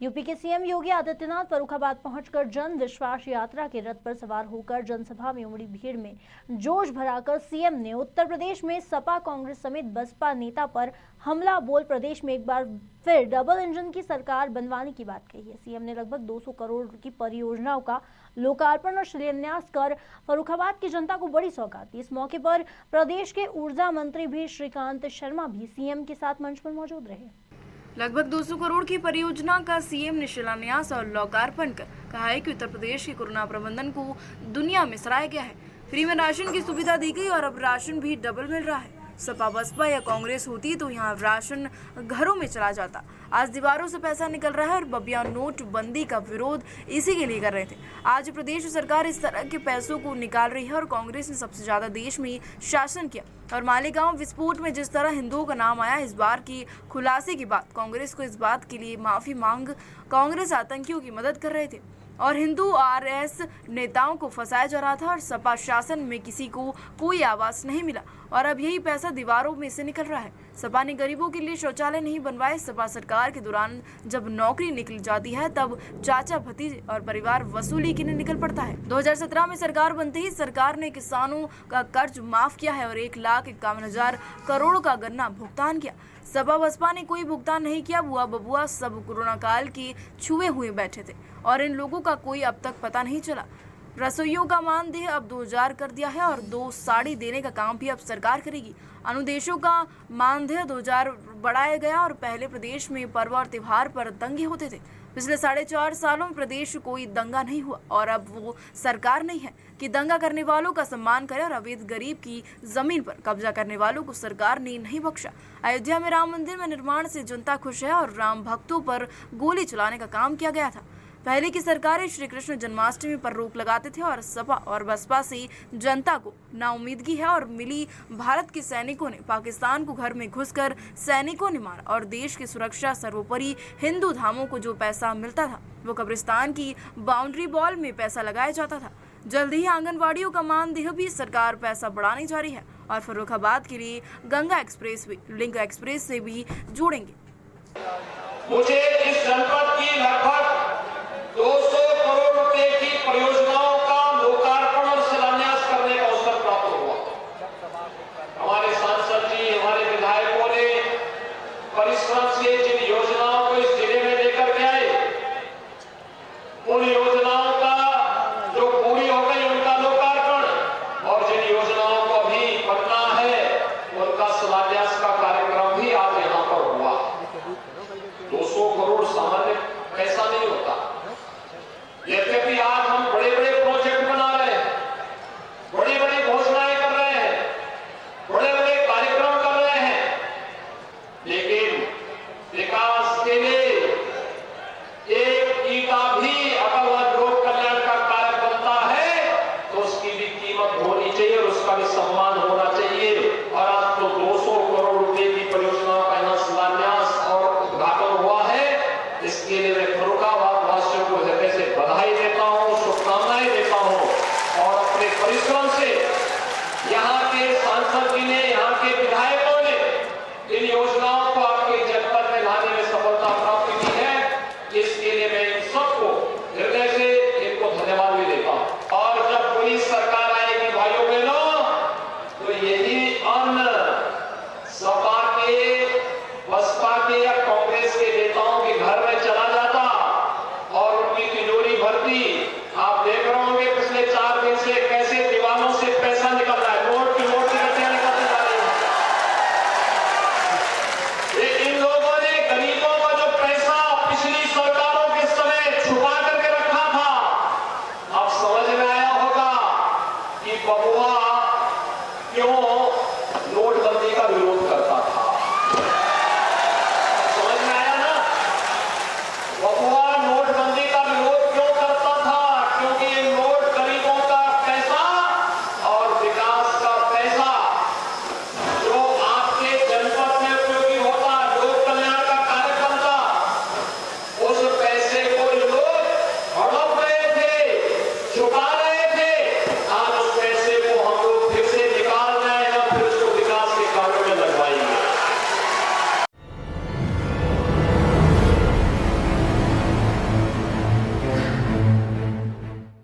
UP के CM Yogi Adityanath Farrukhabad पहुंचकर जन विश्वास यात्रा के रथ पर सवार होकर जनसभा में उमड़ी भीड़ में जोश भराकर सीएम ने उत्तर प्रदेश में सपा कांग्रेस समेत बसपा नेता पर हमला बोल प्रदेश में एक बार फिर डबल इंजन की सरकार बनवाने की बात कही है। सीएम ने लगभग 200 करोड़ की परियोजनाओं का लोकार्पण और शिलान्यास कर फर्रुखाबाद की जनता को बड़ी सौगात दी। इस मौके पर प्रदेश के ऊर्जा मंत्री भी श्रीकांत शर्मा भी सीएम के साथ मंच पर मौजूद रहे। लगभग 200 करोड़ की परियोजना का सीएम ने शिलान्यास और लोकार्पण कर कहा है कि उत्तर प्रदेश के कोरोना प्रबंधन को दुनिया में सराहा गया है। फ्री में राशन की सुविधा दी गई और अब राशन भी डबल मिल रहा है। सपा बसपा या कांग्रेस होती तो यहाँ राशन घरों में चला जाता। आज दीवारों से पैसा निकल रहा है और बबिया नोट बंदी का विरोध इसी के लिए कर रहे थे। आज प्रदेश सरकार इस तरह के पैसों को निकाल रही है और कांग्रेस ने सबसे ज्यादा देश में शासन किया। और मालेगांव विस्फोट में जिस तरह हिंदुओं का नाम आया, इस बार की खुलासे के बाद कांग्रेस को इस बात के लिए माफी मांग कांग्रेस आतंकियों की मदद कर रहे थे और हिंदू आरएस नेताओं को फंसाया जा रहा था और सपा शासन में किसी को कोई आवाज नहीं मिला और अब यही पैसा दीवारों में से निकल रहा है। सपा ने गरीबों के लिए शौचालय नहीं बनवाए। सपा सरकार के दौरान जब नौकरी निकल जाती है तब चाचा भतीजे और परिवार वसूली के लिए निकल पड़ता है। 2017 में सरकार बनते ही सरकार ने किसानों का कर्ज माफ किया है और 1,51,000 करोड़ का गन्ना भुगतान किया। सपा बसपा ने कोई भुगतान नहीं किया। बुआ बबुआ सब कोरोना काल के छुए हुए बैठे थे और इन लोगों का कोई अब तक पता नहीं चला। रसोइयों का मानदेय अब 2,000 कर दिया है और 2 साड़ी देने का काम भी अब सरकार करेगी। अनुदेशों का मानदेय 2,000 बढ़ाया गया और पहले प्रदेश में पर्व और त्योहार पर दंगे होते थे। पिछले 4.5 सालों में प्रदेश कोई दंगा नहीं हुआ और अब वो सरकार नहीं है कि दंगा करने वालों का सम्मान करे और अवैध गरीब की जमीन पर कब्जा करने वालों को सरकार ने नहीं बख्शा। अयोध्या में राम मंदिर में निर्माण से जनता खुश है और राम भक्तों पर गोली चलाने का काम किया गया था। पहले की सरकारें श्री कृष्ण जन्माष्टमी पर रोक लगाते थे और सपा और बसपा से जनता को नाउमीदगी है और मिली भारत के सैनिकों ने पाकिस्तान को घर में घुसकर सैनिकों ने मारा और देश की सुरक्षा सर्वोपरि। हिंदू धामों को जो पैसा मिलता था वो कब्रिस्तान की बाउंड्री वॉल में पैसा लगाया जाता था। जल्द ही आंगनवाड़ियों का मानदेय भी सरकार पैसा बढ़ाने जा रही है और फर्रुखाबाद के लिए गंगा एक्सप्रेस भी लिंक एक्सप्रेस से भी जोड़ेंगे। मुझे इस जनपद की लगभग 200 करोड़ रुपए की परियोजनाओं